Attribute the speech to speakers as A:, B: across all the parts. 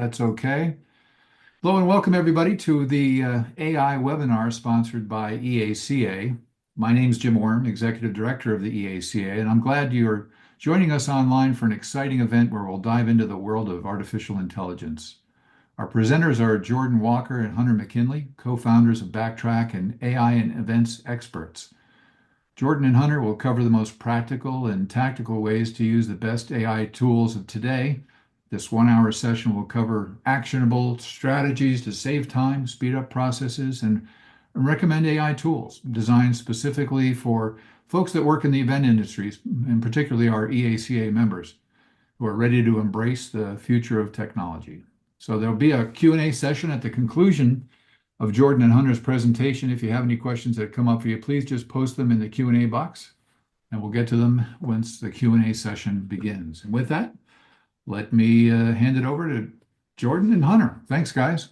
A: that's okay. Hello and welcome everybody to the AI webinar sponsored by EACA. My name is Jim Orm, Executive Director of the EACA, and I'm glad you're joining us online for an exciting event where we'll dive into the world of artificial intelligence. Our presenters are Jordan Walker and Hunter McKinley, co-founders of Backtrack and AI and events experts. Jordan and Hunter will cover the most practical and tactical ways to use the best AI tools of today. This 1 hour session will cover actionable strategies to save time, speed up processes, and recommend AI tools designed specifically for folks that work in the event industries, and particularly our EACA members who are ready to embrace the future of technology. So there'll be a Q&A session at the conclusion of Jordan and Hunter's presentation. If you have any questions that come up for you, please just post them in the Q&A box, and we'll get to them once the Q&A session begins. And with that, let me hand it over to Jordan and Hunter. Thanks, guys.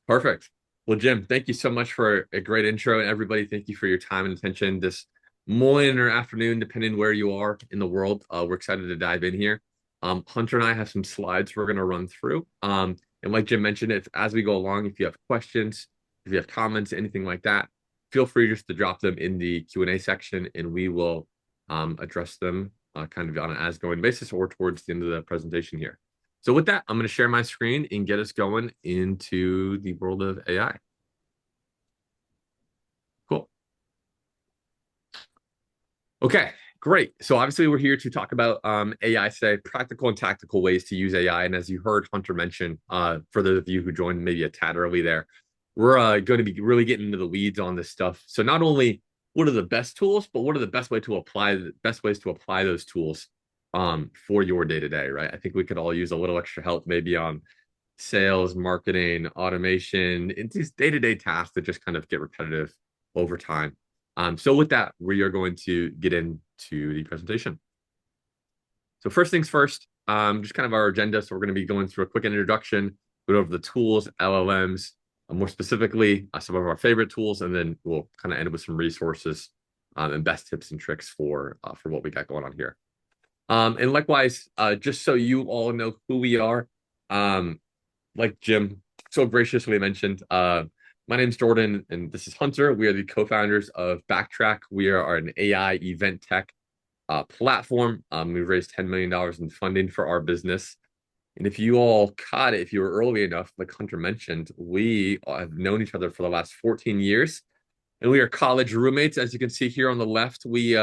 B: Perfect. Well, Jim, thank you so much for a great intro. And everybody, thank you for your time and attention this morning or afternoon, depending where you are in the world. We're excited to dive in here. Hunter and I have some slides we're going to run through. And like Jim mentioned, as we go along, if you have questions, if you have comments, anything like that, feel free just to drop them in the Q&A section, and we will address them kind of on an as-going basis or towards the end of the presentation here. So with that, I'm going to share my screen and get us going into the world of AI. Cool. Okay, great. So obviously we're here to talk about AI today, practical and tactical ways to use AI. And as you heard Hunter mention, for those of you who joined maybe a tad early there, we're going to be really getting into the weeds on this stuff. So not only what are the best tools, but what are the best ways to apply those tools for your day-to-day, right? I think we could all use a little extra help maybe on sales, marketing, automation, and these day-to-day tasks that just kind of get repetitive over time. So with that, we are going to get into the presentation. So first things first, just kind of our agenda. So we're going to be going through a quick introduction, go over the tools, LLMs, more specifically, some of our favorite tools, and then we'll kind of end with some resources and best tips and tricks for what we got going on here. And likewise, just so you all know who we are, like Jim so graciously mentioned, my name's Jordan, and this is Hunter. We are the co-founders of Backtrack. We are an AI event tech platform. We've raised $10 million in funding for our business. And if you all caught it, if you were early enough, like Hunter mentioned, we have known each other for the last 14 years. And we are college roommates. As you can see here on the left, we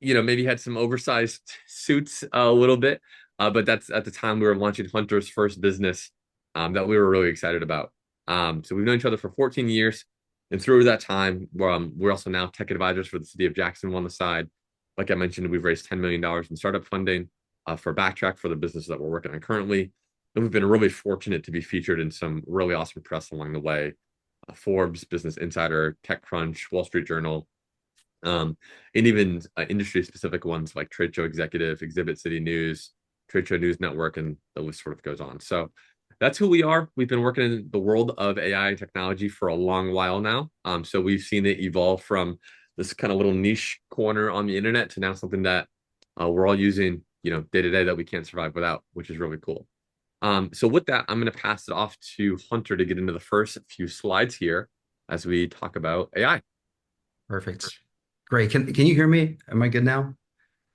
B: maybe had some oversized suits a little bit, but that's at the time we were launching Hunter's first business that we were really excited about. So we've known each other for 14 years, and through that time, we're also now tech advisors for the city of Jacksonville on the side. Like I mentioned, we've raised $10 million in startup funding for Backtrack for the business that we're working on currently. And we've been really fortunate to be featured in some really awesome press along the way. Forbes, Business Insider, TechCrunch, Wall Street Journal, and even industry-specific ones like Trade Show Executive, Exhibit City News, Trade Show News Network, and the list sort of goes on. So that's who we are. We've been working in the world of AI and technology for a long while now. So we've seen it evolve from this kind of little niche corner on the internet to now something that we're all using, day to day that we can't survive without, which is really cool. So with that, I'm going to pass it off to Hunter to get into the first few slides here as we talk about AI.
C: Perfect. Great. Can you hear me? Am I good now?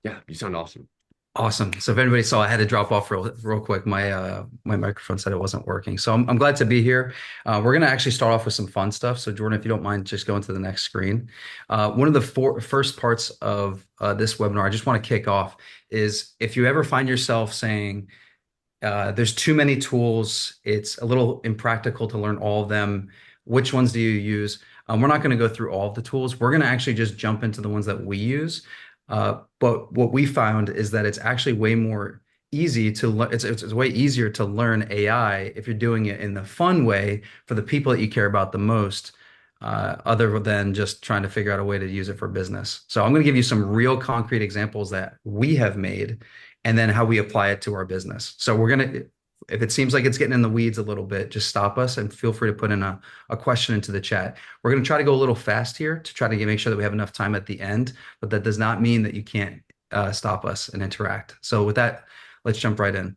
B: Yeah, you sound awesome.
C: Awesome. So if anybody saw, I had to drop off real quick. My microphone said it wasn't working. So I'm glad to be here. We're going to actually start off with some fun stuff. So Jordan, if you don't mind, just going to the next screen. One of the first parts of this webinar, I just want to kick off is if you ever find yourself saying, there's too many tools, it's a little impractical to learn all of them, which ones do you use? We're not going to go through all of the tools. We're going to actually just jump into the ones that we use. But what we found is that it's actually way more easy to learn. It's way easier to learn AI if you're doing it in the fun way for the people that you care about the most, other than just trying to figure out a way to use it for business. So I'm going to give you some real concrete examples that we have made and then how we apply it to our business. So we're going to, if it seems like it's getting in the weeds a little bit, just stop us and feel free to put in a question into the chat. We're going to try to go a little fast here to try to make sure that we have enough time at the end, but that does not mean that you can't stop us and interact. So with that, let's jump right in.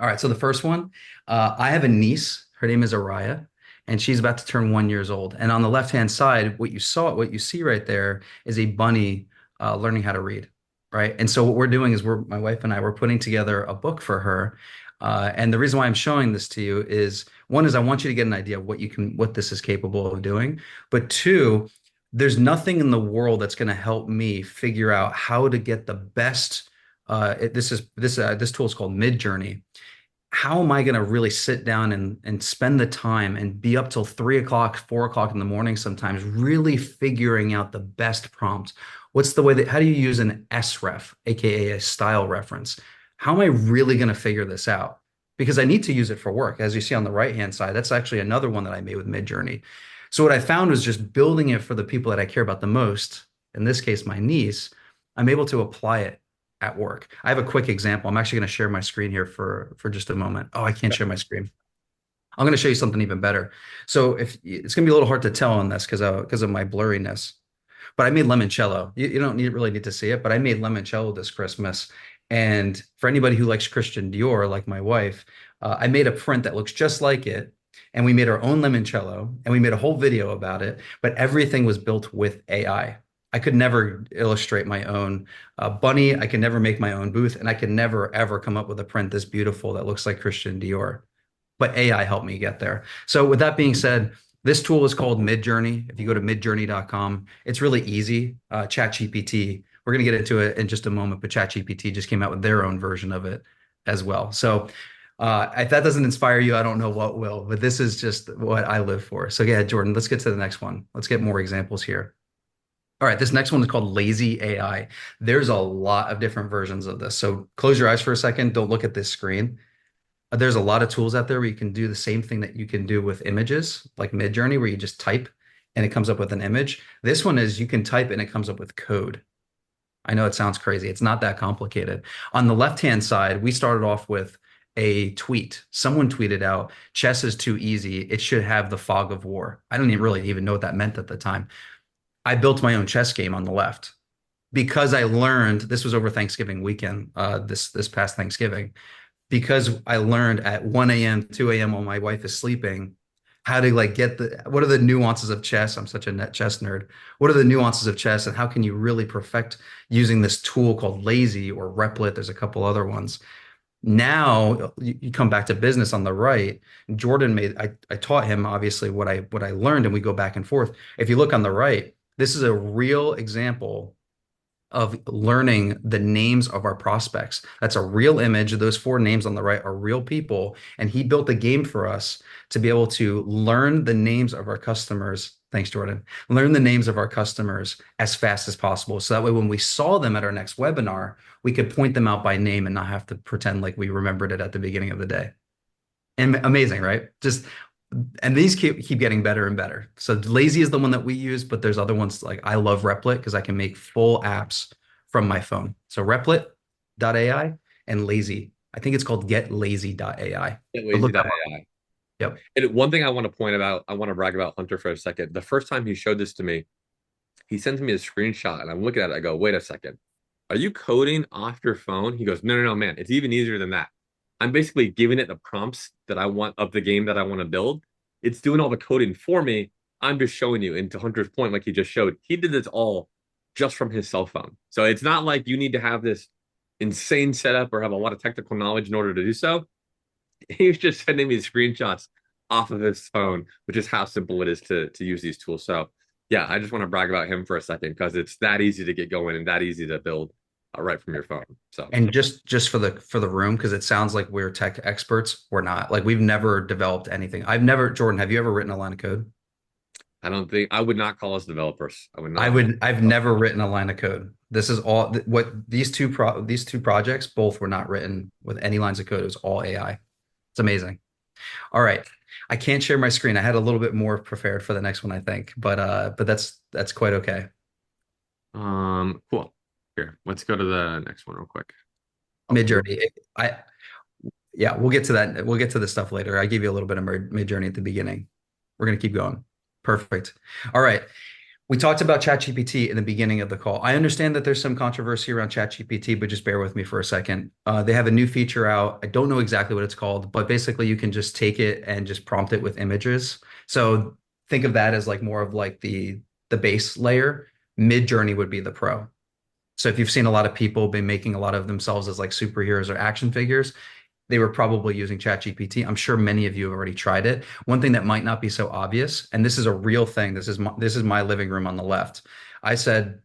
C: All right, so the first one, I have a niece. Her name is Araya, and she's about to turn 1 year old. And on the left-hand side, what you see right there is a bunny learning how to read, right? And so what we're doing is my wife and I, we're putting together a book for her. And the reason why I'm showing this to you is one is I want you to get an idea of what this is capable of doing. But two, there's nothing in the world that's going to help me figure out how to get the best. This tool is called Midjourney. How am I going to really sit down and spend the time and be up till 3 o'clock, 4 o'clock in the morning sometimes, really figuring out the best prompt? How do you use an SREF, aka a style reference? How am I really going to figure this out? Because I need to use it for work. As you see on the right-hand side, that's actually another one that I made with Midjourney. So what I found was just building it for the people that I care about the most, in this case, my niece, I'm able to apply it at work. I have a quick example. I'm actually going to share my screen here for just a moment. Oh, I can't share my screen. I'm going to show you something even better. So if it's going to be a little hard to tell on this because of my blurriness, but I made limoncello. You don't really need to see it, but I made limoncello this Christmas. And for anybody who likes Christian Dior, like my wife, I made a print that looks just like it. And we made our own limoncello and we made a whole video about it, but everything was built with AI. I could never illustrate my own bunny. I could never make my own booth, and I could never, ever come up with a print this beautiful that looks like Christian Dior. But AI helped me get there. So with that being said, this tool is called Midjourney. If you go to midjourney.com, it's really easy. ChatGPT, we're going to get into it in just a moment, but ChatGPT just came out with their own version of it as well. So if that doesn't inspire you, I don't know what will, but this is just what I live for. So yeah, Jordan, let's get to the next one. Let's get more examples here. All right, this next one is called Lazy AI. There's a lot of different versions of this. So close your eyes for a second. Don't look at this screen. There's a lot of tools out there where you can do the same thing that you can do with images, like Midjourney, where you just type and it comes up with an image. This one is you can type and it comes up with code. I know it sounds crazy. It's not that complicated. On the left-hand side, we started off with a tweet. Someone tweeted out, chess is too easy. It should have the fog of war. I don't really even know what that meant at the time. I built my own chess game on the left because I learned this was over Thanksgiving weekend, this past Thanksgiving, because I learned at 1 a.m., 2 a.m. while my wife is sleeping, how to like what are the nuances of chess? I'm such a net chess nerd. What are the nuances of chess and how can you really perfect using this tool called Lazy or Replit? There's a couple other ones. Now you come back to business on the right. I taught him obviously what I learned and we go back and forth. If you look on the right, this is a real example of learning the names of our prospects. That's a real image. Those four names on the right are real people. And he built a game for us to be able to learn the names of our customers. Thanks, Jordan. Learn the names of our customers as fast as possible. So that way, when we saw them at our next webinar, we could point them out by name and not have to pretend like we remembered it at the beginning of the day. And amazing, right? And these keep getting better and better. So Lazy is the one that we use, but there's other ones like I love Replit because I can make full apps from my phone. So Replit.ai and Lazy. I think it's called GetLazy.ai.
B: Lazy.ai.
C: Yep.
B: And one thing I want to brag about Hunter for a second. The first time he showed this to me, he sends me a screenshot and I'm looking at it. I go, wait a second. Are you coding off your phone? He goes, no, man. It's even easier than that. I'm basically giving it the prompts that I want of the game that I want to build. It's doing all the coding for me. I'm just showing you. And to Hunter's point, like he just showed, he did this all just from his cell phone. So it's not like you need to have this insane setup or have a lot of technical knowledge in order to do so. He's just sending me screenshots off of his phone, which is how simple it is to use these tools. So yeah, I just want to brag about him for a second because it's that easy to get going and that easy to build right from your phone. So
C: and just for the room, because it sounds like we're tech experts. We're not. Like we've never developed anything. Jordan, have you ever written a line of code?
B: I would not call us developers.
C: I've never written a line of code. This is all what these two projects both were not written with any lines of code. It was all AI. It's amazing. All right. I can't share my screen. I had a little bit more prepared for the next one, I think, but that's quite okay.
B: Cool. Here, let's go to the next one real quick.
C: Midjourney. Yeah, we'll get to that. We'll get to the stuff later. I gave you a little bit of Midjourney at the beginning. We're gonna keep going. Perfect. All right. We talked about ChatGPT in the beginning of the call. I understand that there's some controversy around ChatGPT, but just bear with me for a second. They have a new feature out. I don't know exactly what it's called, but basically you can just take it and just prompt it with images. So think of that as like more of like the base layer. Mid Journey would be the pro. So if you've seen a lot of people been making a lot of themselves as like superheroes or action figures, they were probably using ChatGPT. I'm sure many of you have already tried it. One thing that might not be so obvious, and this is a real thing. This is my living room on the left. I said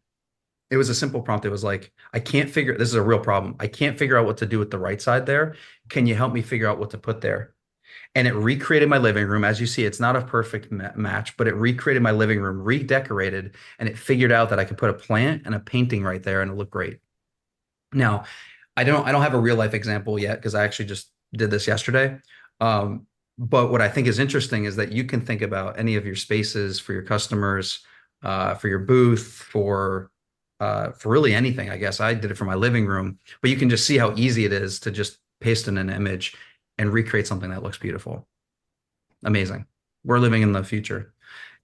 C: it was a simple prompt. It was like, I can't figure, this is a real problem. I can't figure out what to do with the right side there. Can you help me figure out what to put there? And it recreated my living room. As you see, it's not a perfect match, but it recreated my living room, redecorated, and it figured out that I could put a plant and a painting right there and it looked great. Now, I don't have a real life example yet because I actually just did this yesterday. But what I think is interesting is that you can think about any of your spaces for your customers, for your booth, for really anything. I guess I did it for my living room, but you can just see how easy it is to just paste in an image and recreate something that looks beautiful. Amazing. We're living in the future.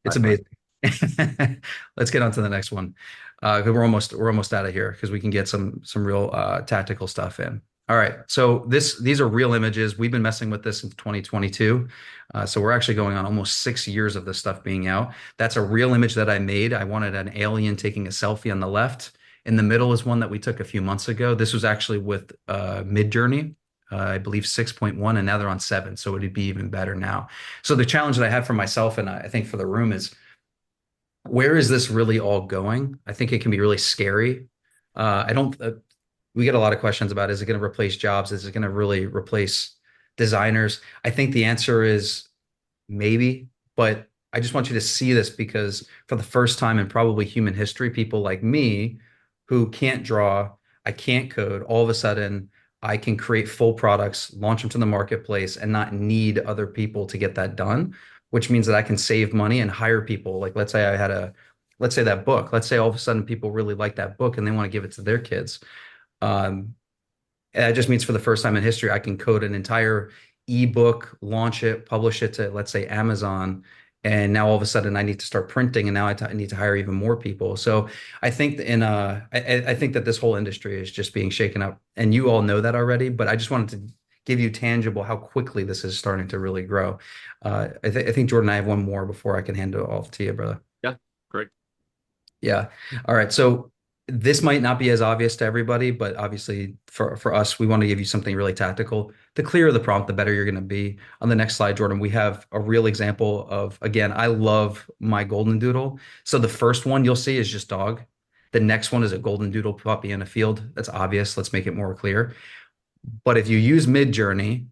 C: It's
B: Right.
C: amazing. Let's get on to the next one. 'Cause we're almost out of here because we can get some real tactical stuff in. All right. So these are real images. We've been messing with this since 2022. So we're actually going on almost 6 years of this stuff being out. That's a real image that I made. I wanted an alien taking a selfie on the left. In the middle is one that we took a few months ago. This was actually with Midjourney. I believe 6.1, and now they're on 7. So it'd be even better now. So the challenge that I have for myself and I think for the room is where is this really all going? I think it can be really scary. I don't, we get a lot of questions about is it going to replace jobs? Is it going to really replace designers? I think the answer is maybe, but I just want you to see this because for the first time in probably human history, people like me who can't draw, I can't code, all of a sudden I can create full products, launch them to the marketplace, and not need other people to get that done, which means that I can save money and hire people. Like let's say that book, let's say all of a sudden people really like that book and they want to give it to their kids. Um, and that just means for the first time in history, I can code an entire ebook, launch it, publish it to, let's say, Amazon. And now all of a sudden I need to start printing and now I need to hire even more people. So I think I think that this whole industry is just being shaken up. And you all know that already, but I just wanted to give you tangible how quickly this is starting to really grow. I think Jordan, I have one more before I can hand it off to you, brother.
B: Yeah, great.
C: Yeah. All right. So this might not be as obvious to everybody, but obviously for us, we want to give you something really tactical. The clearer the prompt, the better you're going to be. On the next slide, Jordan, we have a real example of, again, I love my golden doodle. So the first one you'll see is just dog. The next one is a golden doodle puppy in a field. That's obvious. Let's make it more clear. But if you use Midjourney,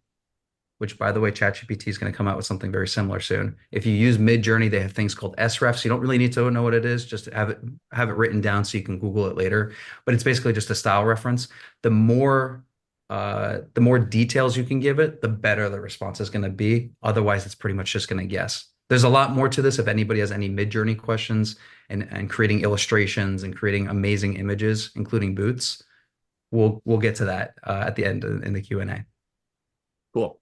C: which by the way, ChatGPT is going to come out with something very similar soon. If you use Midjourney, they have things called srefs. You don't really need to know what it is, just have it written down so you can Google it later. But it's basically just a style reference. The more details you can give it, the better the response is going to be. Otherwise, it's pretty much just going to guess. There's a lot more to this. If anybody has any Midjourney questions and creating illustrations and creating amazing images, including boots, we'll get to that at the end in the Q&A.
B: Cool.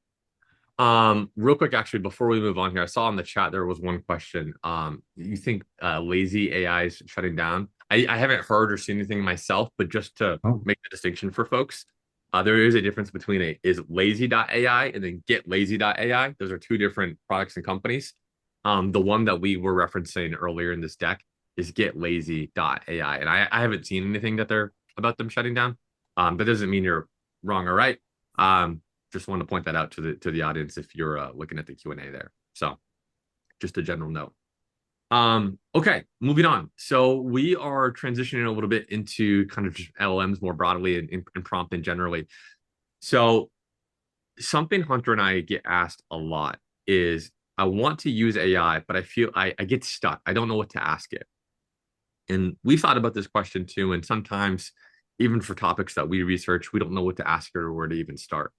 B: Real quick, actually, before we move on here, I saw in the chat there was one question. You think lazy AI is shutting down? I haven't heard or seen anything myself, but just to
C: Oh.
B: make the distinction for folks, there is a difference between is lazy.ai and then getlazy.ai. Those are two different products and companies. The one that we were referencing earlier in this deck is getlazy.ai, and I haven't seen anything that they're about them shutting down. That doesn't mean you're wrong or right. Just want to point that out to the audience if you're looking at the Q&A there. So just a general note. Okay, moving on. So we are transitioning a little bit into kind of just LLMs more broadly and prompt and generally. So something Hunter and I get asked a lot is I want to use AI, but I feel I get stuck. I don't know what to ask it. And we thought about this question too. And sometimes even for topics that we research, we don't know what to ask it or where to even start.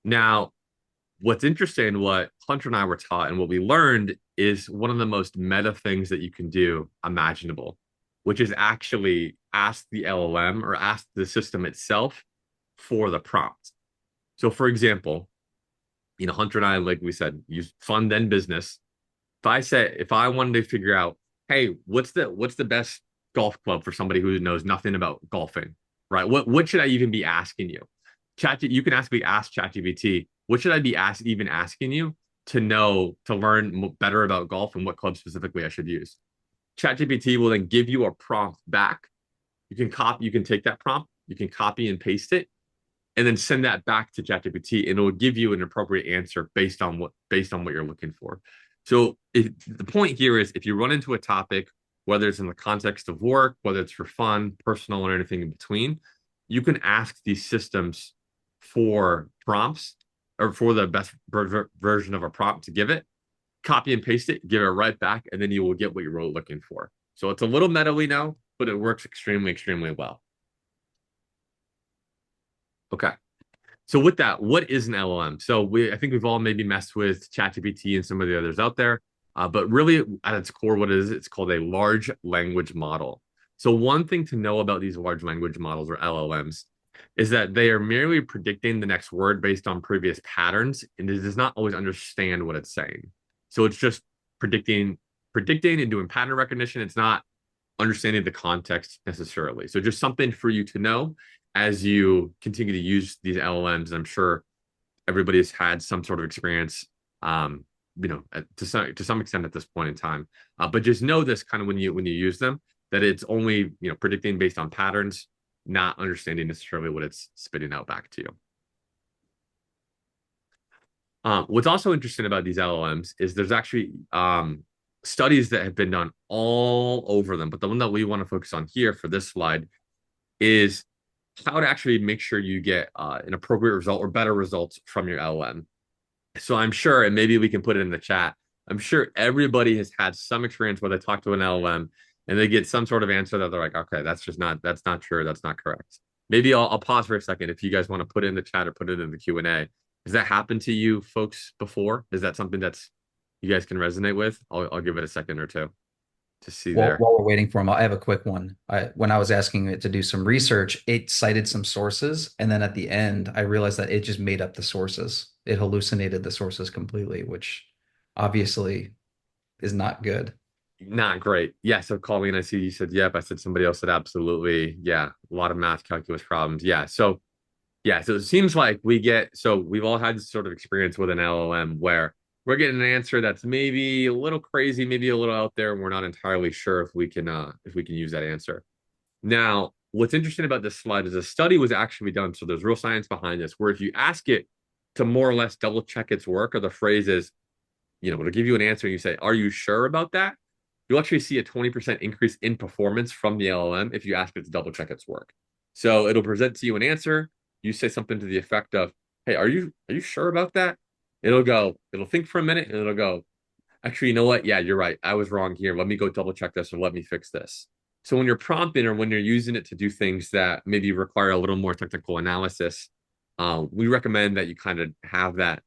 B: Now, what's interesting, what Hunter and I were taught and what we learned is one of the most meta things that you can do imaginable, which is actually ask the LLM or ask the system itself for the prompt. So for example, Hunter and I, like we said, use fund then business. If I wanted to figure out hey, what's the best golf club for somebody who knows nothing about golfing, right? What should I even be asking you? You can ask ChatGPT, what should I be even asking you to learn better about golf and what club specifically I should use. ChatGPT will then give you a prompt back. You can take that prompt, you can copy and paste it, and then send that back to ChatGPT, and it will give you an appropriate answer based on what you're looking for. So the point here is, if you run into a topic, whether it's in the context of work, whether it's for fun, personal, or anything in between, you can ask these systems for prompts or for the best version of a prompt to give it, copy and paste it, give it right back, and then you will get what you're really looking for. So it's a little meta, we know, but it works extremely, extremely well. Okay. So with that, what is an LLM? So I think we've all maybe messed with ChatGPT and some of the others out there, but really at its core, what it is, it's called a large language model. So one thing to know about these large language models, or LLMs, is that they are merely predicting the next word based on previous patterns, and it does not always understand what it's saying. So it's just predicting and doing pattern recognition. It's not understanding the context necessarily. So just something for you to know as you continue to use these LLMs. And I'm sure everybody has had some sort of experience, to some extent at this point in time. But just know this kind of when you use them, that it's only predicting based on patterns, not understanding necessarily what it's spitting out back to you. What's also interesting about these LLMs is there's actually studies that have been done all over them, but the one that we want to focus on here for this slide is how to actually make sure you get an appropriate result or better results from your LLM. So I'm sure, and maybe we can put it in the chat, I'm sure everybody has had some experience where they talk to an LLM and they get some sort of answer that they're like, okay, that's not true, that's not correct. Maybe I'll pause for a second if you guys want to put it in the chat or put it in the Q&A. Has that happened to you folks before? Is that something that's you guys can resonate with? I'll give it a second or two to see there.
C: While we're waiting for him, I have a quick one. When I was asking it to do some research, it cited some sources, and then at the end, I realized that it just made up the sources. It hallucinated the sources completely, which obviously is not good.
B: Not great. Yeah. So Colleen, I see you said yep. I said somebody else said absolutely. Yeah. A lot of math calculus problems. Yeah. So it seems like we've all had this sort of experience with an LLM where we're getting an answer that's maybe a little crazy, maybe a little out there, and we're not entirely sure if we can use that answer. Now, what's interesting about this slide is a study was actually done, so there's real science behind this, where if you ask it to more or less double check its work, or the phrase is, it'll give you an answer and you say, are you sure about that? You'll actually see a 20% increase in performance from the LLM if you ask it to double check its work. So it'll present to you an answer. You say something to the effect of, hey, are you sure about that? It'll think for a minute and it'll go, actually, you know what? Yeah, you're right. I was wrong here. Let me go double check this, or let me fix this. So when you're prompting or when you're using it to do things that maybe require a little more technical analysis, we recommend that you kind of have that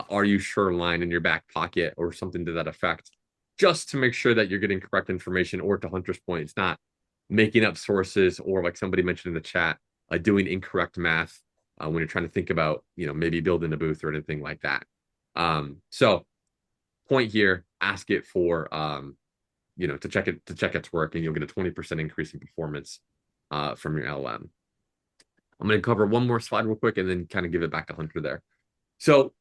B: are you sure line in your back pocket or something to that effect, just to make sure that you're getting correct information, or to Hunter's point, it's not making up sources, or like somebody mentioned in the chat, doing incorrect math when you're trying to think about, maybe building a booth or anything like that. So point here, ask it for, to check its work, and you'll get a 20% increase in performance from your LLM. I'm going to cover one more slide real quick and then kind of give it back to Hunter there. So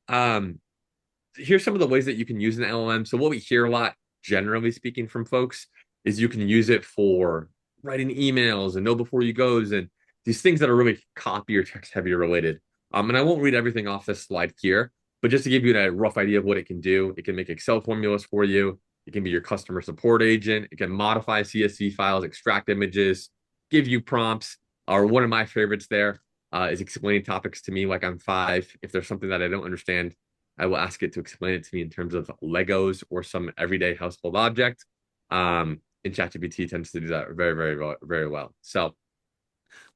B: here's some of the ways that you can use an LLM. So what we hear a lot, generally speaking, from folks is you can use it for writing emails and know before you goes, and these things that are really copy or text heavy related. And I won't read everything off this slide here, but just to give you a rough idea of what it can do, it can make Excel formulas for you. It can be your customer support agent. It can modify CSV files, extract images, give you prompts. Or one of my favorites there is explaining topics to me like I'm 5. If there's something that I don't understand, I will ask it to explain it to me in terms of Legos or some everyday household object. And ChatGPT tends to do that very, very, very well. So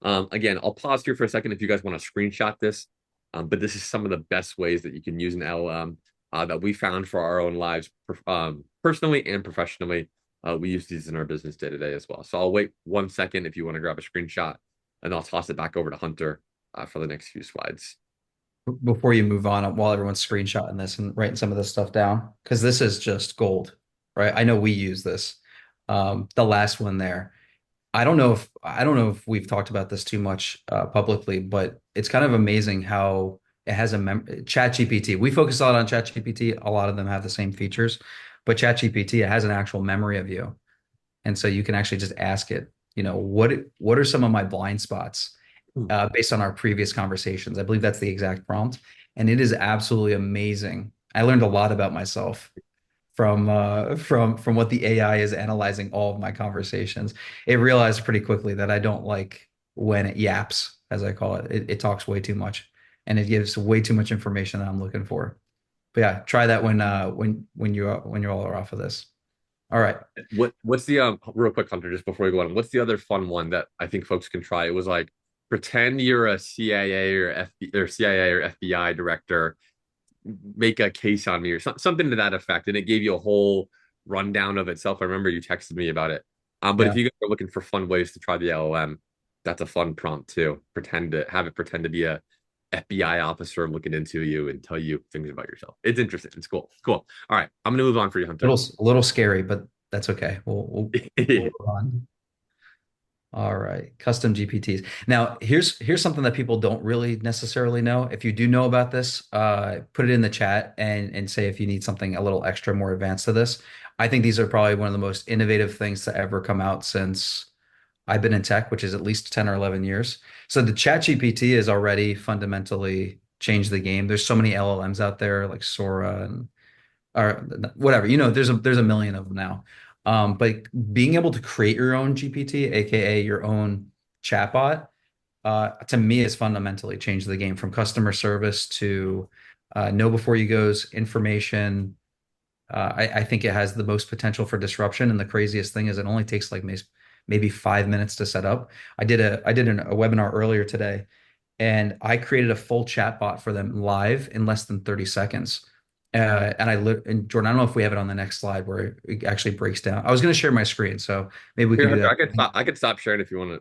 B: again, I'll pause here for a second if you guys want to screenshot this. But this is some of the best ways that you can use an LLM that we found for our own lives, personally and professionally. We use these in our business day to day as well. So I'll wait 1 second if you want to grab a screenshot, and I'll toss it back over to Hunter for the next few slides.
C: Before you move on, while everyone's screenshotting this and writing some of this stuff down, because this is just gold, right? I know we use this. The last one there. I don't know if we've talked about this too much publicly, but it's kind of amazing how it has a Chat GPT. We focus a lot on Chat GPT. A lot of them have the same features, but Chat GPT, it has an actual memory of you. And so you can actually just ask it, what are some of my blind spots
B: Hmm.
C: based on our previous conversations? I believe that's the exact prompt. And it is absolutely amazing. I learned a lot about myself from what the AI is analyzing all of my conversations. It realized pretty quickly that I don't like when it yaps, as I call it. It talks way too much and it gives way too much information that I'm looking for. But yeah, try that when you all are off of this. All right.
B: What's the real quick, Hunter, just before we go on, what's the other fun one that I think folks can try? It was like pretend you're a CIA or CIA or FBI director, make a case on me or something to that effect, and it gave you a whole rundown of itself. I remember you texted me about it. But if
C: Yeah.
B: you guys are looking for fun ways to try the LLM, that's a fun prompt too. Pretend to be a FBI officer looking into you and tell you things about yourself. It's interesting. It's cool. Cool. All right, I'm gonna move on for you, Hunter.
C: A little scary, but that's okay. We'll move on. All right, custom GPTs. Now, here's something that people don't really necessarily know. If you do know about this, put it in the chat and say if you need something a little extra, more advanced to this. I think these are probably one of the most innovative things to ever come out since I've been in tech, which is at least 10 or 11 years. So the chat GPT has already fundamentally changed the game. There's so many LLMs out there like Sora and or whatever. There's a million of them now. But being able to create your own GPT, aka your own chatbot, to me has fundamentally changed the game from customer service to know before you goes information. I think it has the most potential for disruption. And the craziest thing is it only takes like maybe 5 minutes to set up. I did a webinar earlier today and I created a full chat bot for them live in less than 30 seconds. And Jordan, I don't know if we have it on the next slide where it actually breaks down. I was going to share my screen, so maybe we
B: Here,
C: can do
B: Hunter,
C: that.
B: I could stop sharing if you want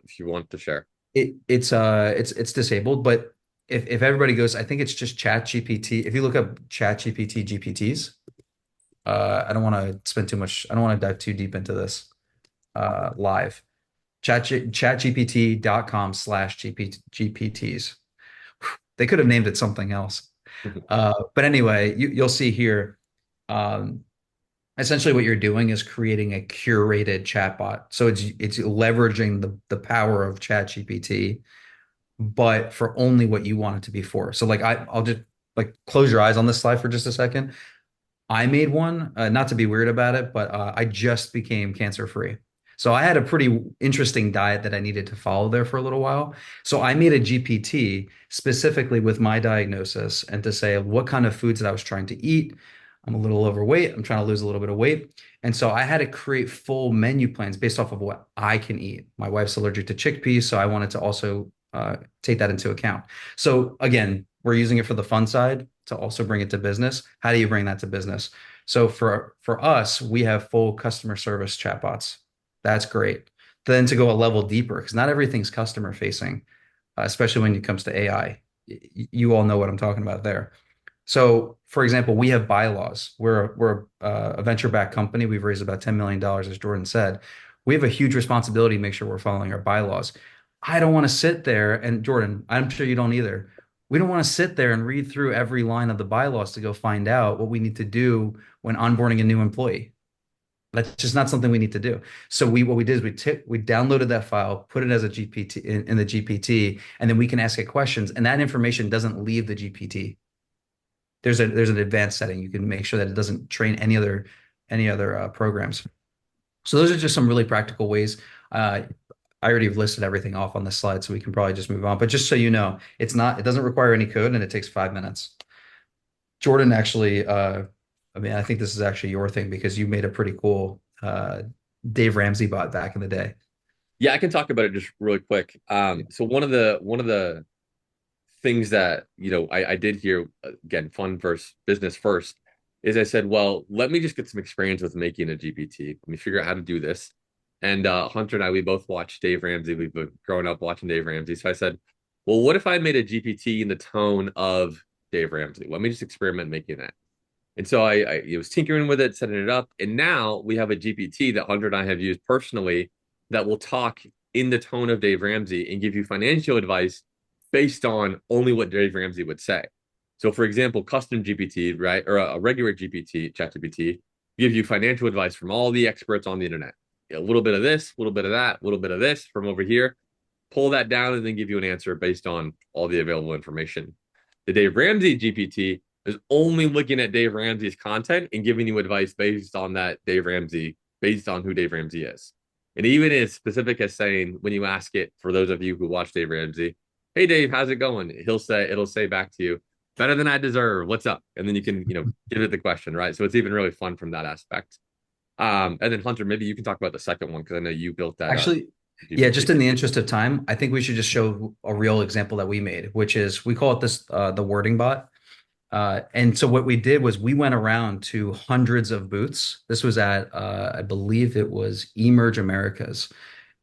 B: to share.
C: It's disabled, but if everybody goes, I think it's just Chat GPT. If you look up Chat GPT GPTs, I don't want to spend too much. I don't want to dive too deep into this live. Chatgpt.com/GPTs. They could have named it something else. But anyway, you'll see here, um, essentially what you're doing is creating a curated chatbot. So it's leveraging the power of ChatGPT, but for only what you want it to be for. So like I'll just like close your eyes on this slide for just a second. I made one, not to be weird about it, but I just became cancer free. So I had a pretty interesting diet that I needed to follow there for a little while. So I made a GPT specifically with my diagnosis and to say what kind of foods that I was trying to eat. I'm a little overweight. I'm trying to lose a little bit of weight. And so I had to create full menu plans based off of what I can eat. My wife's allergic to chickpeas, so I wanted to also take that into account. So again, we're using it for the fun side to also bring it to business. How do you bring that to business? So for us, we have full customer service chatbots. That's great. Then to go a level deeper, because not everything's customer facing, especially when it comes to AI. You all know what I'm talking about there. So, for example, we have bylaws. We're a venture-backed company. We've raised about $10 million, as Jordan said. We have a huge responsibility to make sure we're following our bylaws. I don't want to sit there, and Jordan, I'm sure you don't either. We don't want to sit there and read through every line of the bylaws to go find out what we need to do when onboarding a new employee. That's just not something we need to do. So what we did is we downloaded that file, put it as a GPT in the GPT, and then we can ask it questions, and that information doesn't leave the GPT. There's an advanced setting. You can make sure that it doesn't train any other programs. So those are just some really practical ways. I already have listed everything off on this slide, so we can probably just move on. But just so you know, it doesn't require any code and it takes 5 minutes. Jordan actually, I mean, I think this is actually your thing because you made a pretty cool Dave Ramsey bot back in the day.
B: Yeah, I can talk about it just really quick. So one of the things that I did here, again, fun versus business first, is I said, well, let me just get some experience with making a GPT. Let me figure out how to do this. And Hunter and I, we both watched Dave Ramsey. We've been growing up watching Dave Ramsey. So I said, well, what if I made a GPT in the tone of Dave Ramsey? Let me just experiment making that. And so I was tinkering with it, setting it up, and now we have a GPT that Hunter and I have used personally that will talk in the tone of Dave Ramsey and give you financial advice based on only what Dave Ramsey would say. So, for example, custom GPT, right, or a regular GPT, ChatGPT, gives you financial advice from all the experts on the internet. A little bit of this, a little bit of that, a little bit of this from over here. Pull that down and then give you an answer based on all the available information. The Dave Ramsey GPT is only looking at Dave Ramsey's content and giving you advice based on that Dave Ramsey, based on who Dave Ramsey is. And even as specific as saying, when you ask it, for those of you who watch Dave Ramsey, hey Dave, how's it going? It'll say back to you, better than I deserve. What's up? And then you can, give it the question, right? So it's even really fun from that aspect. And then Hunter, maybe you can talk about the second one because I know you built that.
C: Actually, yeah, just in the interest of time, I think we should just show a real example that we made, which is we call it this the wording bot. And so what we did was we went around to hundreds of booths. This was at I believe it was Emerge Americas,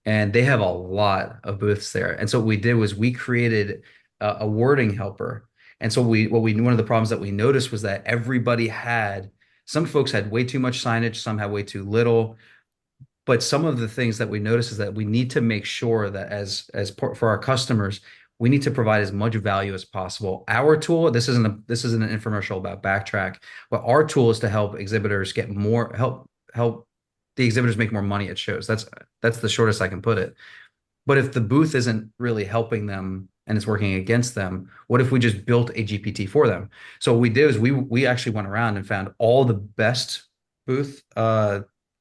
C: and they have a lot of booths there. And so what we did was we created a wording helper. And so one of the problems that we noticed was that everybody had some folks had way too much signage, some had way too little. But some of the things that we notice is that we need to make sure that for our customers, we need to provide as much value as possible. Our tool, this isn't an infomercial about Backtrack, but our tool is to help exhibitors get more help the exhibitors make more money at shows. That's the shortest I can put it. But if the booth isn't really helping them and it's working against them, what if we just built a GPT for them? So what we did is we actually went around and found all the best booth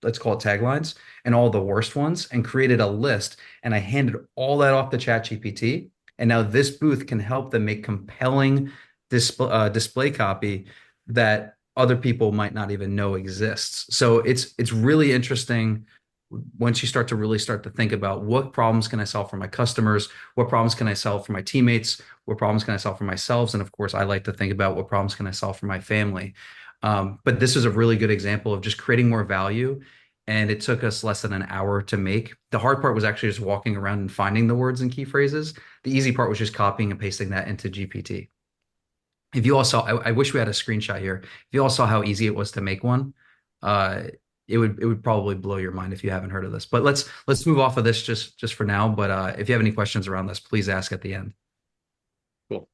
C: let's call it taglines and all the worst ones and created a list. And I handed all that off to ChatGPT. And now this booth can help them make compelling display copy that other people might not even know exists. So it's really interesting once you start to think about what problems can I solve for my customers, what problems can I solve for my teammates, what problems can I solve for myself, and of course, I like to think about what problems can I solve for my family. But this is a really good example of just creating more value. And it took us less than an hour to make. The hard part was actually just walking around and finding the words and key phrases. The easy part was just copying and pasting that into GPT. If you all saw, I wish we had a screenshot here. If you all saw how easy it was to make one, it would probably blow your mind if you haven't heard of this. But let's move off of this just for now. But if you have any questions around this, please ask at the end.
B: Cool.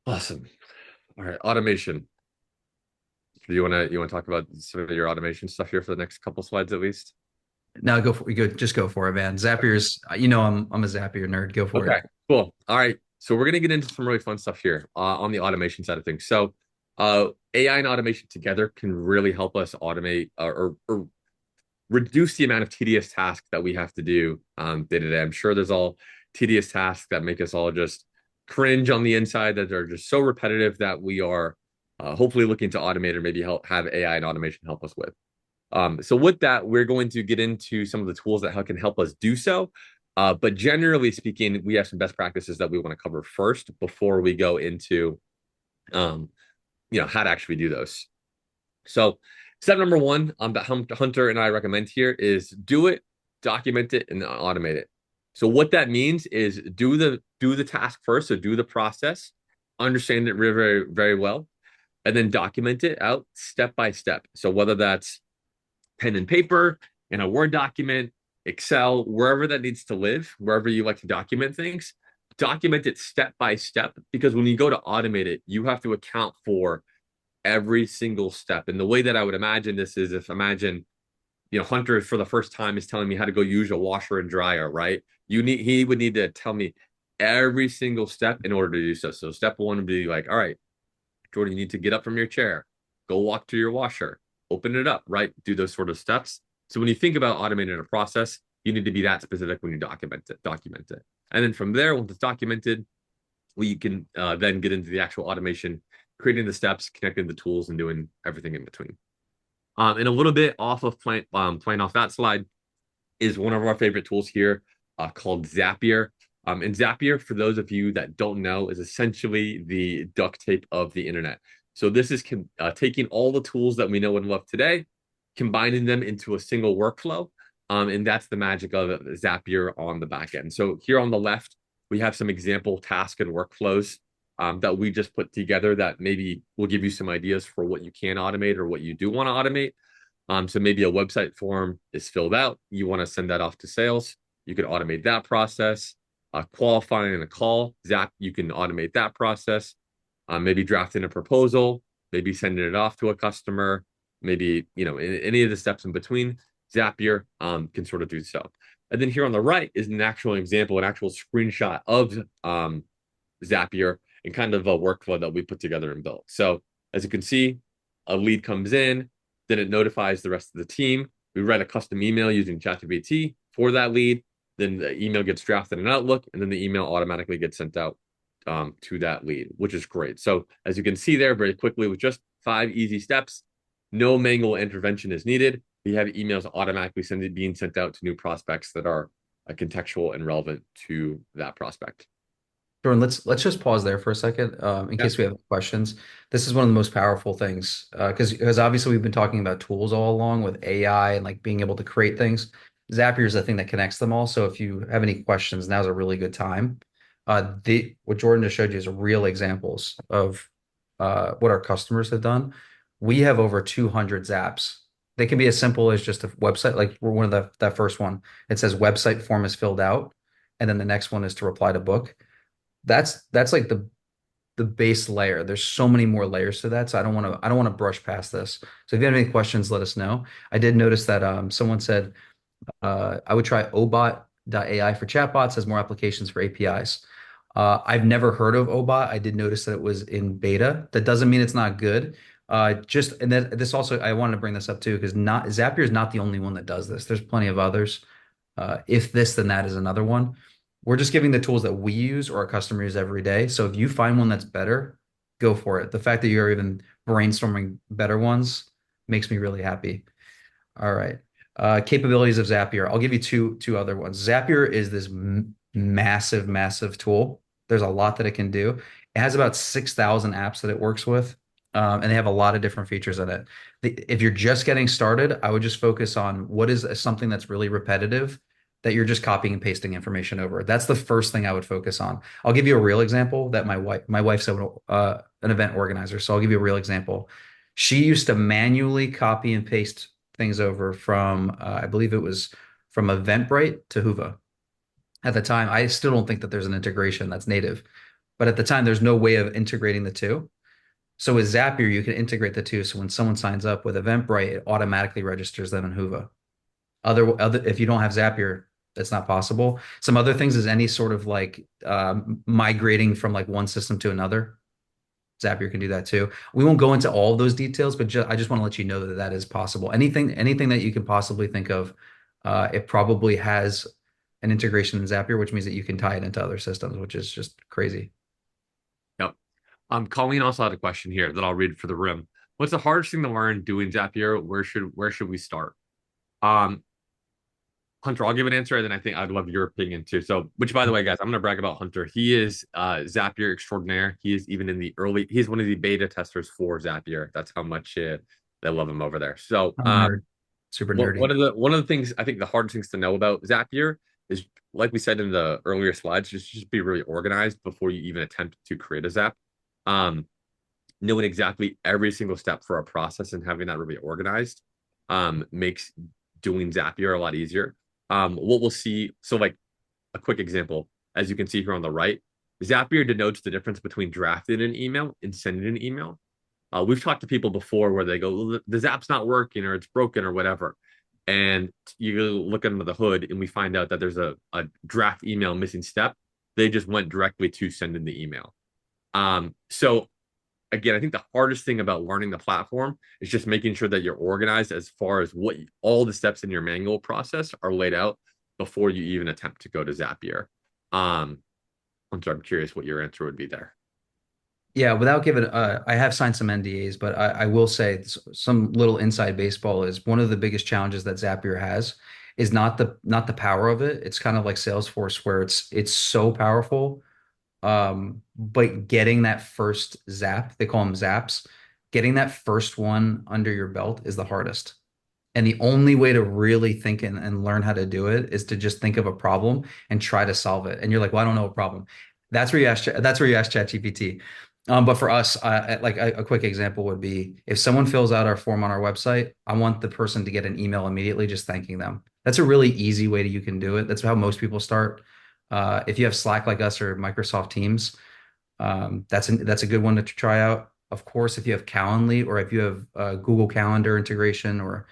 B: Awesome. All right, automation. Do you want to talk about some of your automation stuff here for the next couple slides at least?
C: No, just go for it, man. Zapier's, I'm a Zapier nerd. Go for it.
B: Okay, cool. All right, so we're gonna get into some really fun stuff here on the automation side of things. So, AI and automation together can really help us automate or reduce the amount of tedious tasks that we have to do day to day. I'm sure there's all tedious tasks that make us all just cringe on the inside that are just so repetitive that we are hopefully looking to automate or maybe have AI and automation help us with. So with that, we're going to get into some of the tools that can help us do so. But generally speaking, we have some best practices that we want to cover first before we go into how to actually do those. So step number one that Hunter and I recommend here is do it, document it, and automate it. So what that means is do the task first, so do the process, understand it very, very, very well, and then document it out step by step. So whether that's pen and paper, in a Word document, Excel, wherever that needs to live, wherever you like to document things, document it step by step, because when you go to automate it, you have to account for every single step. And the way that I would imagine this is imagine Hunter for the first time is telling me how to go use a washer and dryer, right? He would need to tell me every single step in order to do so. So step one would be like, all right, Jordan, you need to get up from your chair, go walk to your washer, open it up, right? Do those sort of steps. So when you think about automating a process, you need to be that specific when you document it. And then from there, once it's documented, we can then get into the actual automation, creating the steps, connecting the tools, and doing everything in between. And a little bit off of playing off that slide is one of our favorite tools here called Zapier. And Zapier, for those of you that don't know, is essentially the duct tape of the internet. So this is taking all the tools that we know and love today, combining them into a single workflow. And that's the magic of Zapier on the back end. So here on the left, we have some example task and workflows that we just put together that maybe will give you some ideas for what you can automate or what you do want to automate. So maybe a website form is filled out. You want to send that off to sales. You can automate that process. Qualifying a call, Zap, you can automate that process. Maybe drafting a proposal, maybe sending it off to a customer, maybe, any of the steps in between, Zapier can sort of do so. And then here on the right is an actual example, an actual screenshot of Zapier and kind of a workflow that we put together and built. So as you can see, a lead comes in, then it notifies the rest of the team. We write a custom email using ChatGPT for that lead. Then the email gets drafted in Outlook, and then the email automatically gets sent out to that lead, which is great. So as you can see there, very quickly with just 5 easy steps, no manual intervention is needed. We have emails automatically being sent out to new prospects that are contextual and relevant to that prospect.
C: Jordan, let's just pause there for a second, in case we have questions. This is one of the most powerful things, because obviously we've been talking about tools all along with AI and like being able to create things. Zapier is the thing that connects them all. So if you have any questions, now's a really good time. What Jordan just showed you is real examples of what our customers have done. We have over 200 Zaps. They can be as simple as just a website, like we're one of that first one. It says website form is filled out, and then the next one is to reply to book. That's like the base layer. There's so many more layers to that, so I don't want to brush past this. So if you have any questions, let us know. I did notice that someone said I would try obot.ai for chatbots as more applications for APIs. I've never heard of Obot. I did notice that it was in beta. That doesn't mean it's not good. And then this also, I wanted to bring this up too, because not Zapier is not the only one that does this. There's plenty of others. If this, then that is another one. We're just giving the tools that we use or our customers use every day. So if you find one that's better, go for it. The fact that you're even brainstorming better ones makes me really happy. All right. Capabilities of Zapier. I'll give you two other ones. Zapier is this massive, massive tool. There's a lot that it can do. It has about 6,000 apps that it works with, and they have a lot of different features in it. If you're just getting started, I would just focus on what is something that's really repetitive that you're just copying and pasting information over. That's the first thing I would focus on. I'll give you a real example that my wife's an event organizer, so I'll give you a real example. She used to manually copy and paste things over from, I believe it was from Eventbrite to Hoova. At the time, I still don't think that there's an integration that's native, but at the time, there's no way of integrating the two. So with Zapier, you can integrate the two. So when someone signs up with Eventbrite, it automatically registers them in Hoova. If you don't have Zapier, that's not possible. Some other things is any sort of like migrating from like one system to another. Zapier can do that too. We won't go into all of those details, but I just want to let you know that that is possible. Anything that you can possibly think of, it probably has an integration in Zapier, which means that you can tie it into other systems, which is just crazy.
B: Yep. Colleen also had a question here that I'll read for the room. What's the hardest thing to learn doing Zapier? Where should we start? Hunter, I'll give an answer, and then I think I'd love your opinion too. So, which by the way, guys, I'm gonna brag about Hunter. He is Zapier extraordinaire. He is even in the early. He's one of the beta testers for Zapier. That's how much they love him over there. So,
C: super nerdy.
B: One of the things I think the hardest things to know about Zapier is, like we said in the earlier slides, just be really organized before you even attempt to create a Zap. Knowing exactly every single step for a process and having that really organized makes doing Zapier a lot easier. What we'll see, so like a quick example, as you can see here on the right, Zapier denotes the difference between drafting an email and sending an email. We've talked to people before where they go, well, the Zap's not working or it's broken or whatever. And you look under the hood and we find out that there's a draft email missing step. They just went directly to sending the email. So again, I think the hardest thing about learning the platform is just making sure that you're organized as far as what all the steps in your manual process are laid out before you even attempt to go to Zapier. I'm curious what your answer would be there.
C: Yeah, without giving, I have signed some NDAs, but I will say some little inside baseball is one of the biggest challenges that Zapier has is not the power of it. It's kind of like Salesforce where it's so powerful. But getting that first Zap, they call them Zaps, getting that first one under your belt is the hardest. And the only way to really think and learn how to do it is to just think of a problem and try to solve it. And you're like, well, I don't know a problem. That's where you ask ChatGPT. But for us, like a quick example would be if someone fills out our form on our website, I want the person to get an email immediately just thanking them. That's a really easy way that you can do it. That's how most people start. If you have Slack like us or Microsoft Teams, that's a good one to try out. Of course, if you have Calendly or if you have Google Calendar integration or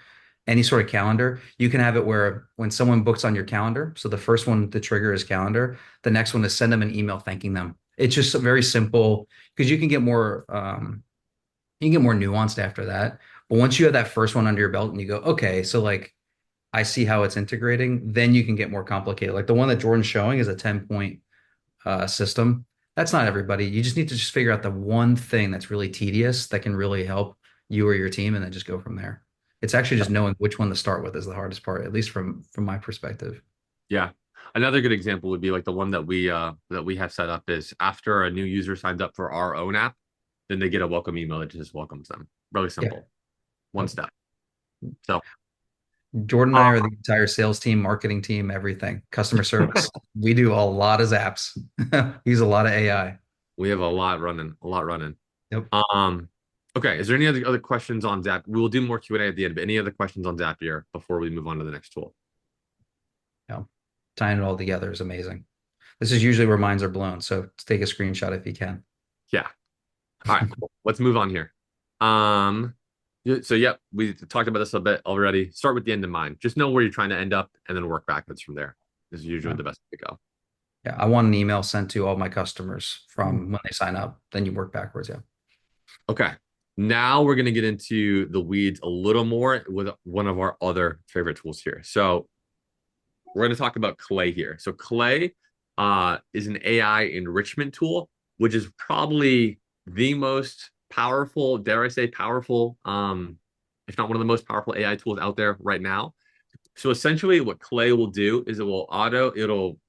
C: any sort of calendar, you can have it where when someone books on your calendar, so the first one to trigger is calendar, the next one is send them an email thanking them. It's just very simple because you can get more nuanced after that. But once you have that first one under your belt and you go, okay, so like I see how it's integrating, then you can get more complicated. Like the one that Jordan's showing is a 10-point system. That's not everybody. You just need to just figure out the one thing that's really tedious that can really help you or your team, and then just go from there. It's actually just knowing which one to start with is the hardest part, at least from my perspective.
B: Yeah. Another good example would be like the one that we have set up is after a new user signs up for our own app, then they get a welcome email that just welcomes them. Really
C: Yeah.
B: simple. One step. So
C: Jordan and I
B: uh,
C: are the entire sales team, marketing team, everything, customer service. We do a lot of zaps. Use a lot of AI.
B: we have a lot running, a lot running.
C: Yep.
B: Um, okay. Is there any other questions on Zap? We will do more Q&A at the end, but any other questions on Zapier before we move on to the next tool?
C: Yeah. Tying it all together is amazing. This is usually where minds are blown. So take a screenshot if you can.
B: Yeah. All right, cool. Let's move on here. So yep, we talked about this a bit already. Start with the end in mind. Just know where you're trying to end up and then work backwards from there. This is usually
C: Yeah.
B: the best way to go.
C: Yeah. I want an email sent to all my customers from when they sign up. Then you work backwards. Yeah.
B: Okay. Now we're going to get into the weeds a little more with one of our other favorite tools here. So we're going to talk about Clay here. So Clay is an AI enrichment tool, which is probably the most powerful, dare I say powerful, if not one of the most powerful AI tools out there right now. So essentially what Clay will do is it'll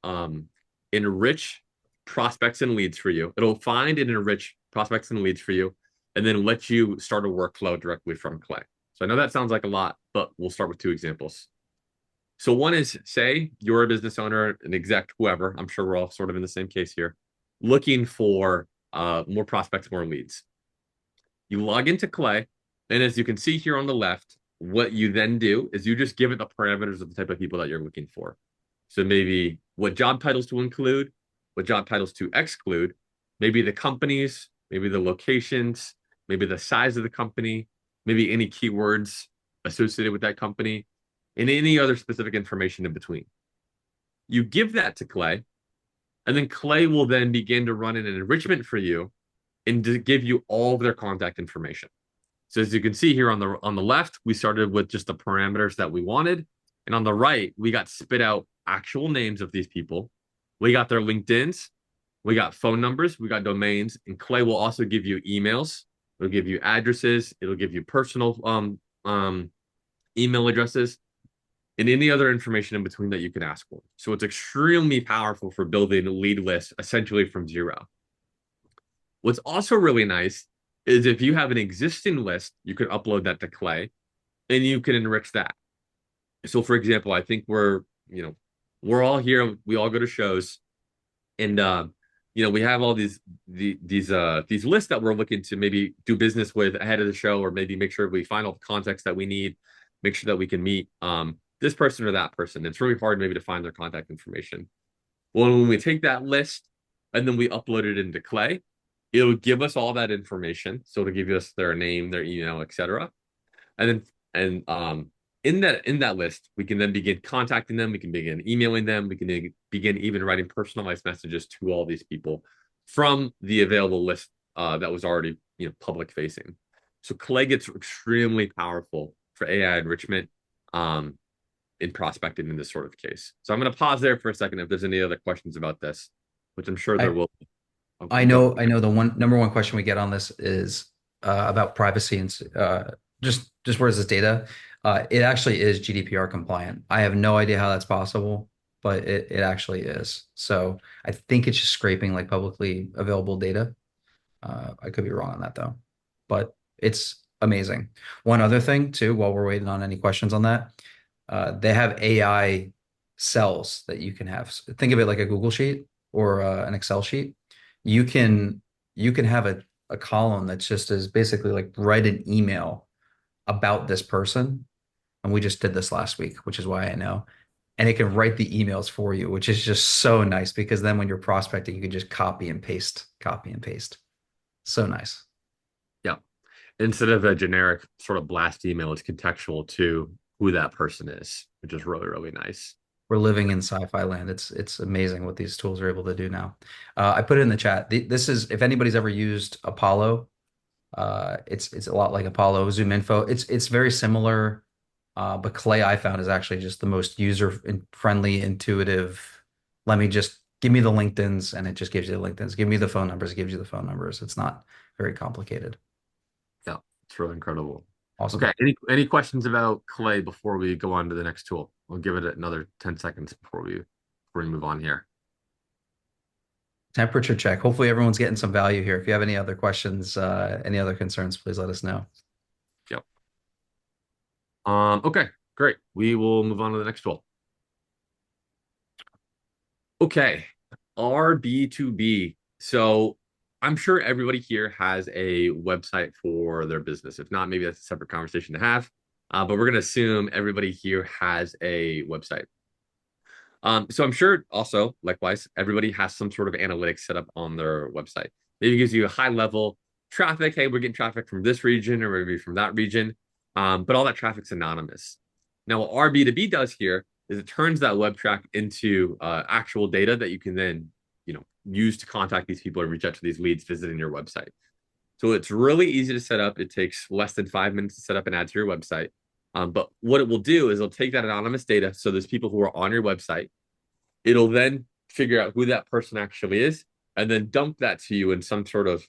B: enrich prospects and leads for you. It'll find and enrich prospects and leads for you, and then let you start a workflow directly from Clay. So I know that sounds like a lot, but we'll start with two examples. So one is, say you're a business owner, an exec, whoever, I'm sure we're all sort of in the same case here, looking for more prospects, more leads. You log into Clay, and as you can see here on the left, what you then do is you just give it the parameters of the type of people that you're looking for. So maybe what job titles to include, what job titles to exclude, maybe the companies, maybe the locations, maybe the size of the company, maybe any keywords associated with that company, and any other specific information in between. You give that to Clay, and then Clay will then begin to run an enrichment for you and to give you all of their contact information. So as you can see here on the left, we started with just the parameters that we wanted. And on the right, we got spit out actual names of these people. We got their LinkedIns, we got phone numbers, we got domains, and Clay will also give you emails. It'll give you addresses, it'll give you personal email addresses, and any other information in between that you can ask for. So it's extremely powerful for building a lead list essentially from zero. What's also really nice is if you have an existing list, you can upload that to Clay and you can enrich that. So for example, I think we're all here, we all go to shows, and we have all these lists that we're looking to maybe do business with ahead of the show, or maybe make sure we find all the context that we need, make sure that we can meet this person or that person. It's really hard maybe to find their contact information. Well, when we take that list and then we upload it into Clay, it'll give us all that information. So it'll give us their name, their email, etc. And then in that list, we can then begin contacting them. We can begin emailing them. We can begin even writing personalized messages to all these people from the available list that was already public facing. So Clay gets extremely powerful for AI enrichment in prospecting in this sort of case. So I'm going to pause there for a second if there's any other questions about this, which I'm sure there will be. Okay,
C: I know the number one question we get on this is about privacy and just where's this data? It actually is GDPR compliant. I have no idea how that's possible, but it actually is. So I think it's just scraping like publicly available data. I could be wrong on that though, but it's amazing. One other thing too, while we're waiting on any questions on that, they have AI cells that you can have. Think of it like a Google sheet or an Excel sheet, you can have a column that's just as basically like write an email about this person. And we just did this last week, which is why I know. And it can write the emails for you, which is just so nice because then when you're prospecting, you can just copy and paste, copy and paste. So nice.
B: Yeah. Instead of a generic sort of blast email, it's contextual to who that person is, which is really, really nice.
C: We're living in sci-fi land. It's amazing what these tools are able to do now. I put it in the chat. This is if anybody's ever used Apollo, it's a lot like Apollo Zoom Info. It's very similar, but Clay I found is actually just the most user friendly, intuitive. Let me just give me the LinkedIn's and it just gives you the LinkedIn's. Give me the phone numbers, it gives you the phone numbers. It's not very complicated.
B: Yeah, it's really incredible.
C: Awesome.
B: Okay, any questions about Clay before we go on to the next tool? I'll give it another 10 seconds before we move on here.
C: Temperature check. Hopefully everyone's getting some value here. If you have any other questions, any other concerns, please let us know.
B: Yep. Okay, great. We will move on to the next tool. Okay, RB2B. So I'm sure everybody here has a website for their business. If not, maybe that's a separate conversation to have. But we're going to assume everybody here has a website. So I'm sure also, likewise, everybody has some sort of analytics set up on their website. Maybe it gives you a high level traffic. Hey, we're getting traffic from this region or maybe from that region. But all that traffic's anonymous. Now, what our B2B does here is it turns that web track into actual data that you can then, use to contact these people or reach out to these leads visiting your website. So it's really easy to set up. It takes less than 5 minutes to set up and add to your website. But what it will do is it'll take that anonymous data. So there's people who are on your website. It'll then figure out who that person actually is and then dump that to you in some sort of,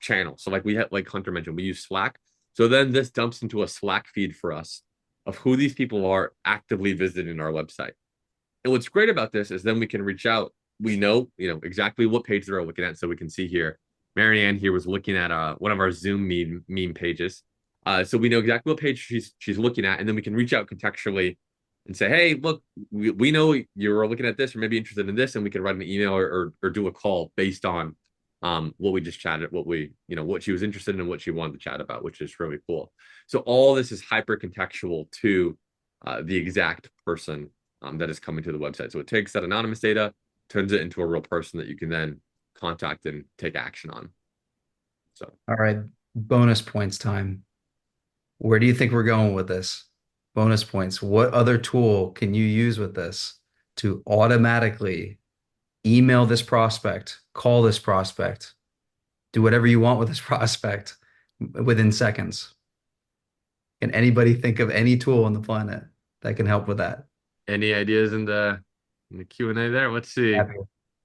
B: channel. So like Hunter mentioned, we use Slack. So then this dumps into a Slack feed for us of who these people are actively visiting our website. And what's great about this is then we can reach out. We know, exactly what page they're looking at. So we can see here, Marianne here was looking at one of our Zoom meme pages. So we know exactly what page she's looking at, and then we can reach out contextually and say, hey, look, we know you're looking at this or maybe interested in this, and we can write an email or do a call based on what we just chatted, what she was interested in and what she wanted to chat about, which is really cool. So all this is hyper contextual to the exact person that is coming to the website. So it takes that anonymous data, turns it into a real person that you can then contact and take action on. So,
C: All right, bonus points time. Where do you think we're going with this? Bonus points. What other tool can you use with this to automatically email this prospect, call this prospect, do whatever you want with this prospect within seconds? Can anybody think of any tool on the planet that can help with that?
B: any ideas in the Q&A there? Let's see.
C: Happy.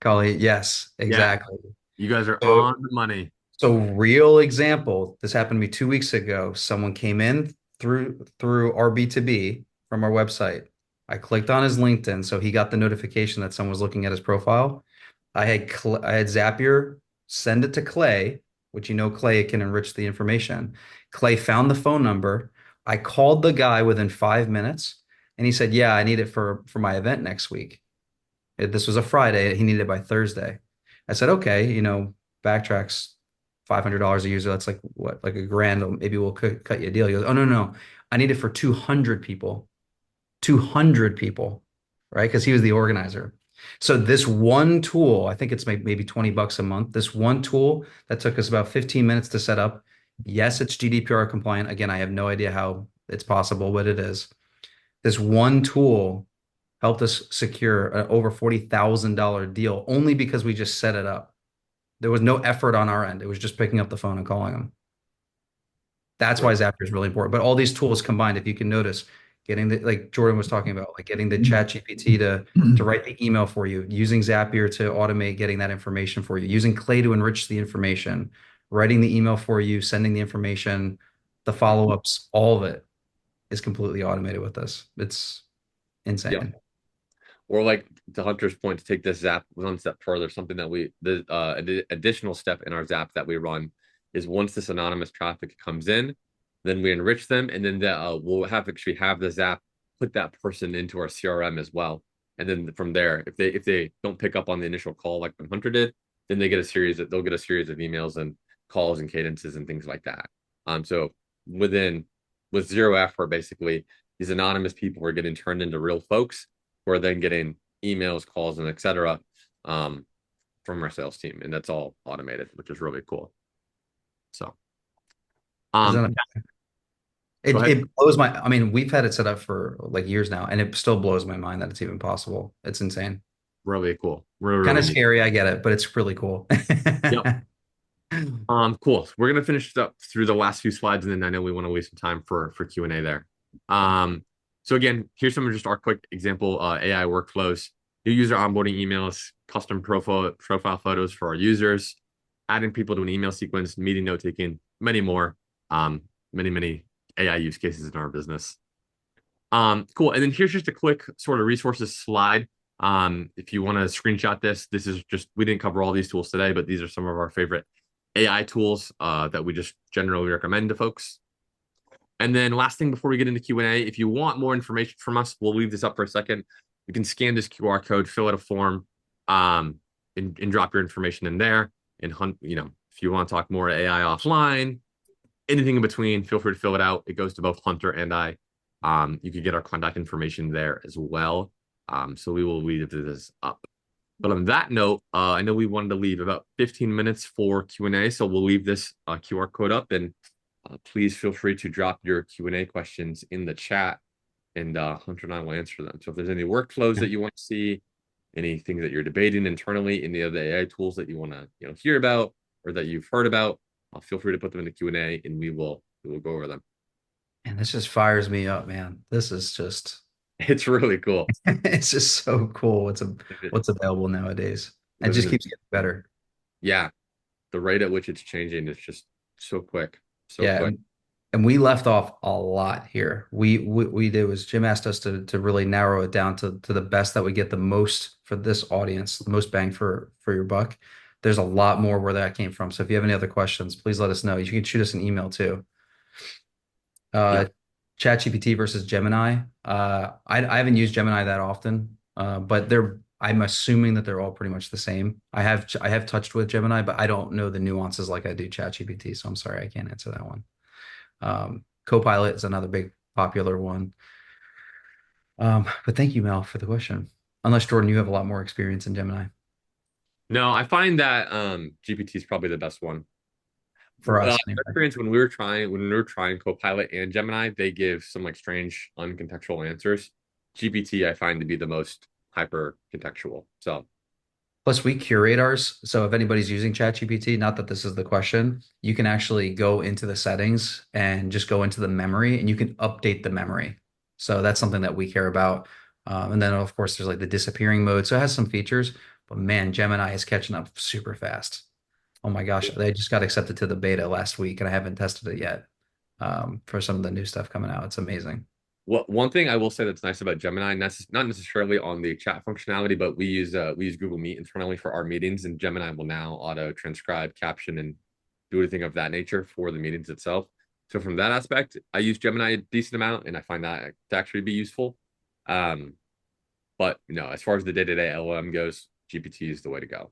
C: Colleen, yes, exactly.
B: You guys are
C: So,
B: on the money.
C: so real example, this happened to me 2 weeks ago. Someone came in through our B2B from our website. I clicked on his LinkedIn, so he got the notification that someone was looking at his profile. I had Zapier send it to Clay, which Clay can enrich the information. Clay found the phone number. I called the guy within 5 minutes, and he said, "Yeah, I need it for my event next week." This was a Friday. He needed it by Thursday. I said, "Okay, Backtrack's $500 a user. That's like what, like $1,000. Maybe we'll cut you a deal." He goes, "Oh, no, no. I need it for 200 people." 200 people, right? Because he was the organizer. So this one tool, I think it's maybe $20 a month. This one tool that took us about 15 minutes to set up. Yes, it's GDPR compliant. Again, I have no idea how it's possible, but it is. This one tool helped us secure an over $40,000 deal only because we just set it up. There was no effort on our end. It was just picking up the phone and calling them. That's why Zapier is really important. But all these tools combined, if you can notice, getting like Jordan was talking about, like getting the chat GPT to write the email for you, using Zapier to automate getting that information for you, using Clay to enrich the information, writing the email for you, sending the information, the follow-ups, all of it is completely automated with this. It's insane.
B: Yeah. Or like to Hunter's point, to take this Zap one step further, something that the additional step in our Zap that we run is once this anonymous traffic comes in, then we enrich them, and then we'll have the Zap put that person into our CRM as well. And then from there, if they don't pick up on the initial call like when Hunter did, then they'll get a series of emails and calls and cadences and things like that. So within with zero effort, basically, these anonymous people are getting turned into real folks who are then getting emails, calls, and etc. Um, from our sales team, and that's all automated, which is really cool. So,
C: Isn't
B: um,
C: it?
B: go ahead.
C: It blows my, I mean, we've had it set up for like years now, and it still blows my mind that it's even possible. It's insane.
B: Really cool. Really,
C: Kind
B: really
C: of
B: neat.
C: scary, I get it, but it's really cool.
B: Yep. Cool. So we're gonna finish up through the last few slides, and then I know we want to leave some time for Q&A there. So again, here's some of just our quick example AI workflows. New user onboarding emails, custom profile photos for our users, adding people to an email sequence, meeting note taking, many more. Many AI use cases in our business. Cool. And then here's just a quick sort of resources slide. If you want to screenshot this, this is just, we didn't cover all these tools today, but these are some of our favorite AI tools that we just generally recommend to folks. And then last thing before we get into Q&A, if you want more information from us, we'll leave this up for a second. You can scan this QR code, fill out a form, and drop your information in there. And if you want to talk more AI offline, anything in between, feel free to fill it out. It goes to both Hunter and I. You can get our contact information there as well. So we will leave this up. But on that note, I know we wanted to leave about 15 minutes for Q&A, so we'll leave this QR code up, and please feel free to drop your Q&A questions in the chat, and Hunter and I will answer them. So if there's any workflows that you want to see, anything that you're debating internally, any of the AI tools that you want to hear about or that you've heard about, feel free to put them in the Q&A, and we will go over them.
C: And this just fires me up, man. This is just,
B: It's really cool.
C: it's just so cool what's available nowadays. It just keeps getting better.
B: Yeah, the rate at which it's changing is just so quick, so
C: Yeah,
B: quick.
C: and we left off a lot here. We did was Jim asked us to really narrow it down to the best that we get the most for this audience, the most bang for your buck. There's a lot more where that came from. So if you have any other questions, please let us know. You can shoot us an email too.
B: Yeah.
C: ChatGPT versus Gemini. I haven't used Gemini that often, but I'm assuming that they're all pretty much the same. I have touched with Gemini, but I don't know the nuances like I do ChatGPT. So I'm sorry, I can't answer that one. Copilot is another big popular one. But thank you, Mel, for the question. Unless Jordan, you have a lot more experience in Gemini
B: No, I find that GPT is probably the best one.
C: for us anyway.
B: Experience when we were trying Copilot and Gemini, they give some like strange, uncontextual answers. GPT I find to be the most hyper contextual. So
C: Plus, we curate ours. So if anybody's using ChatGPT, not that this is the question, you can actually go into the settings and just go into the memory and you can update the memory. So that's something that we care about. And then, of course, there's like the disappearing mode. So it has some features, but man, Gemini is catching up super fast. Oh my gosh, they just got accepted to the beta last week and I haven't tested it yet for some of the new stuff coming out. It's amazing.
B: one thing I will say that's nice about Gemini, not necessarily on the chat functionality, but we use Google Meet internally for our meetings, and Gemini will now auto transcribe, caption, and do anything of that nature for the meetings itself. So from that aspect, I use Gemini a decent amount, and I find that to actually be useful. But as far as the day-to-day LLM goes, GPT is the way to go.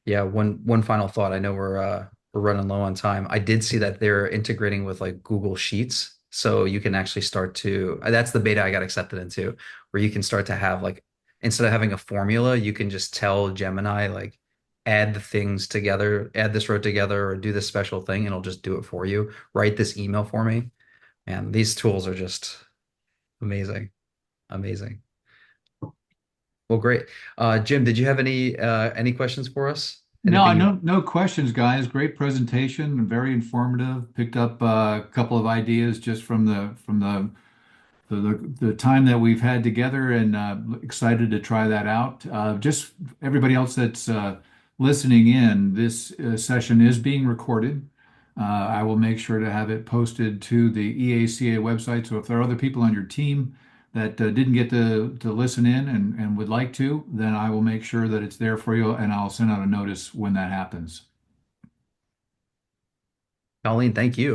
C: Yeah, one final thought. I know we're running low on time. I did see that they're integrating with like Google Sheets, so you can actually start to. That's the beta I got accepted into, where you can start to have like instead of having a formula, you can just tell Gemini like add the things together, add this row together, or do this special thing, and it'll just do it for you. Write this email for me, and these tools are just amazing, amazing. Well, great. Jim, did you have any questions for us?
A: No,
C: Anything you
A: no questions, guys. Great presentation, very informative. Picked up a couple of ideas just from the time that we've had together, and excited to try that out. Just everybody else that's listening in, this session is being recorded. I will make sure to have it posted to the EACA website. So if there are other people on your team that didn't get to listen in and would like to, then I will make sure that it's there for you, and I'll send out a notice when that happens.
C: Colleen, thank you.